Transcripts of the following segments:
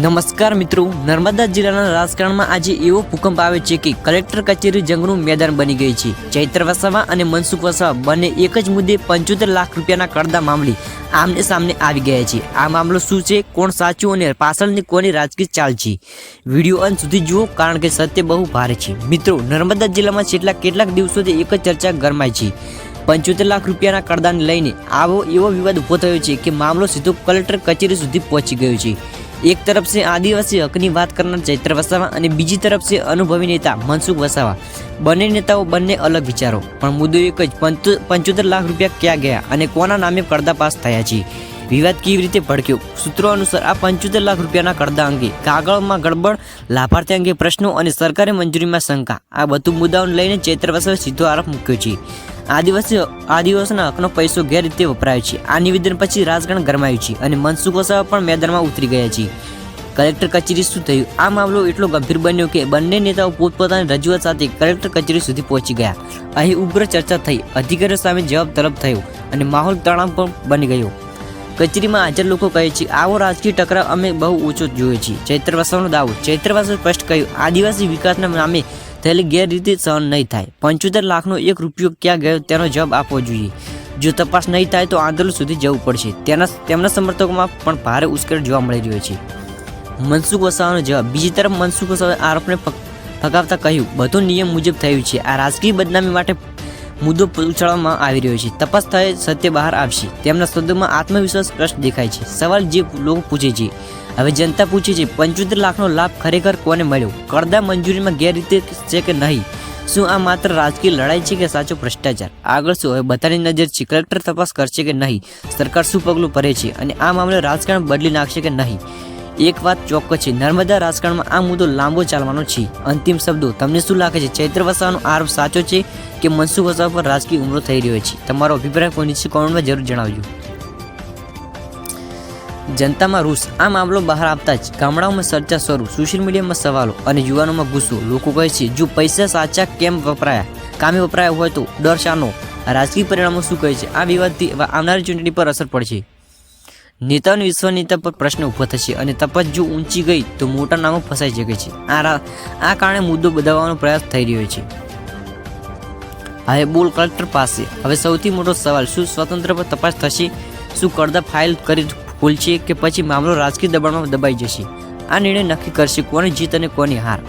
નમસ્કાર મિત્રો, નર્મદા જિલ્લાના રાજકારણમાં આજે એવો ભૂકંપ આવે છે કે કલેક્ટર કચેરી જંગનું મેદાન બની ગઈ છે। ચૈત્ર વસાવા અને મનસુખ વસાવા બંને એક જ મુદ્દે 75 લાખ રૂપિયાના કરદા મામલે આમને સામને આવી ગયા છે। આ મામલો શું છે, કોણ સાચું અને પાછળની કોની રાજકીય ચાલ છે, વિડીયો અંત સુધી જુઓ કારણ કે સત્ય બહુ ભારે છે। મિત્રો, નર્મદા જિલ્લામાં છેલ્લા કેટલાક દિવસોથી એક જ ચર્ચા ગરમાઈ છે। 75 લાખ રૂપિયાના કરદાને લઈને એવો વિવાદ ઊભો થયો છે કે મામલો સીધો કલેક્ટર કચેરી સુધી પહોંચી ગયો છે। एक तरफ से आदिवासी हक की बात करना चैत्र वसावा और बीजी तरफ से अनुभवी नेता मनसुख वसावा बने नेताओं बने अलग विचारों पण मुद्दो एक ज 75 लाख रुपया क्या गया और कोना नामे करदा पास थया छे। विवाद केवी रीते भड़क्यो? सूत्रों अनुसार आ 75 लाख रुपयाना करदा अंगे कागळमां गड़बड़, लाभार्थी अंगे प्रश्नों और सरकारी मंजूरी में शंका, आ बधु मुद्दाओने लईने चैत्र वसावे सीधो आरोप मूक्यो छे। आदिवासीना हकनो पैसो गैररीते वपरायो छे। आ निवेदन पछी राजकारण गरमायुं छे अने मनसुख वसावा पण मैदाનમાં उतरी गया छे। कलेक्टर कचेरी शुं थयुं? आ मामलो एटलो गंभीर बन्यो के बंने नेताओं पोतपोतानी रजूआत साथे कलेक्टर कचेरी सुधी पहोंची गया। અહીં ઉગ્ર ચર્ચા થઈ, અધિકારીઓ સામે જવાબ તલબ થયો અને માહોલ તણાવ પણ બની ગયો। કચેરીમાં હાજર લોકો કહે છે, આવો રાજકીય ટકરાવ અમે બહુ ઓછો જોયો છે। ચૈત્ર વસાવાનો દાવો? ચૈત્ર વસાવાએ સ્પષ્ટ કહ્યું, આદિવાસી વિકાસના નામે થયેલી ગેરરીતિ સહન નહીં થાય। 75 લાખનો એક રૂપિયો ક્યાં ગયો તેનો જવાબ આપવો જોઈએ। જો તપાસ નહીં થાય તો આંદોલન સુધી જવું પડશે। તેમના સમર્થકોમાં પણ ભારે ઉશ્કેરણી જોવા મળી રહ્યો છે। મનસુખ વસાવાનો જવાબ? બીજી તરફ મનસુખ વસાવાએ આરોપને ફગાવતા કહ્યું, બધું નિયમ મુજબ થયું છે। આ રાજકીય બદનામી માટે મુદ્દો ઉછાળવામાં આવી રહ્યો છે। તપાસ થાય સત્ય બહાર આવશે। તેમના શબ્દોમાં આત્મવિશ્વાસ સ્પષ્ટ દેખાય છે। સવાલ જે લોકો પૂછે છે, હવે જનતા પૂછે છે, 75 લાખનો લાભ ખરેખર કોને મળ્યો? કરદા મંજૂરીમાં ગેરરીતિ છે કે નહીં? શું આ માત્ર રાજકીય લડાઈ છે કે સાચો ભ્રષ્ટાચાર? આગળ શું? હવે બધાની નજર છે। કલેક્ટર તપાસ કરશે કે નહીં? સરકાર શું પગલું ભરે છે અને આ મામલે રાજકારણ બદલી નાખશે કે નહીં? એક વાત ચોક્કસ છે, નર્મદા રાજકારણમાં આ મુદ્દો લાંબો ચાલવાનો છે। અંતિમ શબ્દો, તમને શું લાગે છે, ચૈત્ર વસાવાનો આરોપ સાચો છે કે મનસુખ વસાવા પર રાજકીય હુમલો થઈ રહ્યો છે? તમારો અભિપ્રાય કોઈ નીચે કોમેન્ટમાં જરૂર જણાવજો। जनता रूस आ मामलो बहार आता ज गामडाओं में चर्चा शुरू, सोशल मीडिया में सवालों और युवाओं में गुस्सो। लोग कहे छे, जो पैसा साचा केम वपराया, कामे वपराया होय तो डर शानो? राजकीय परिणामों शुं कहे छे? आ विवादथी आवनारी चूंटणी पर असर पड़शे। नेताओनी विश्वसनीयता पर प्रश्न उभो थशे अने तपास जो ऊंची गई तो मोटा नामों फसाई शके छे। आ कारणे मुद्दो बदलવાનો प्रयास થઈ રહ્યો છે। હવે બોલ કલેક્ટર પાસે। હવે સૌથી મોટો સવાલ, શું સ્વતંત્ર પર તપાસ થશે? શું કરદા ફાઇલ કરી ખુલશે કે પછી મામલો રાજકીય દબાણમાં દબાઈ જશે? આ નિર્ણય નક્કી કરશે કોની જીત અને કોની હાર।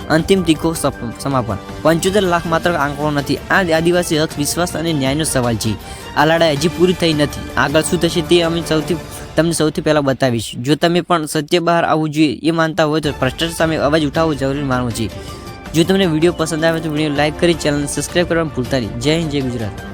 અંતિમ તીખો સમાપન। 75 લાખ માત્ર આંકડો નથી, આ આદિવાસી હક, વિશ્વાસ અને ન્યાયનો સવાલ છે। આ લડાઈ હજી પૂરી થઈ નથી। આગળ શું થશે તે અમે તમને સૌથી પહેલા બતાવીશ। જો તમે પણ સત્ય બહાર આવવું જોઈએ એ માનતા હોય તો ભ્રષ્ટાચાર સામે અવાજ ઉઠાવવો જરૂરી માનવું છે। જો તમને વિડીયો પસંદ આવે તો વિડીયો લાઇક કરી ચેનલને સબસ્ક્રાઇબ કરવાનું ભૂલતા નહીં। જય હિન્દ, જય ગુજરાત।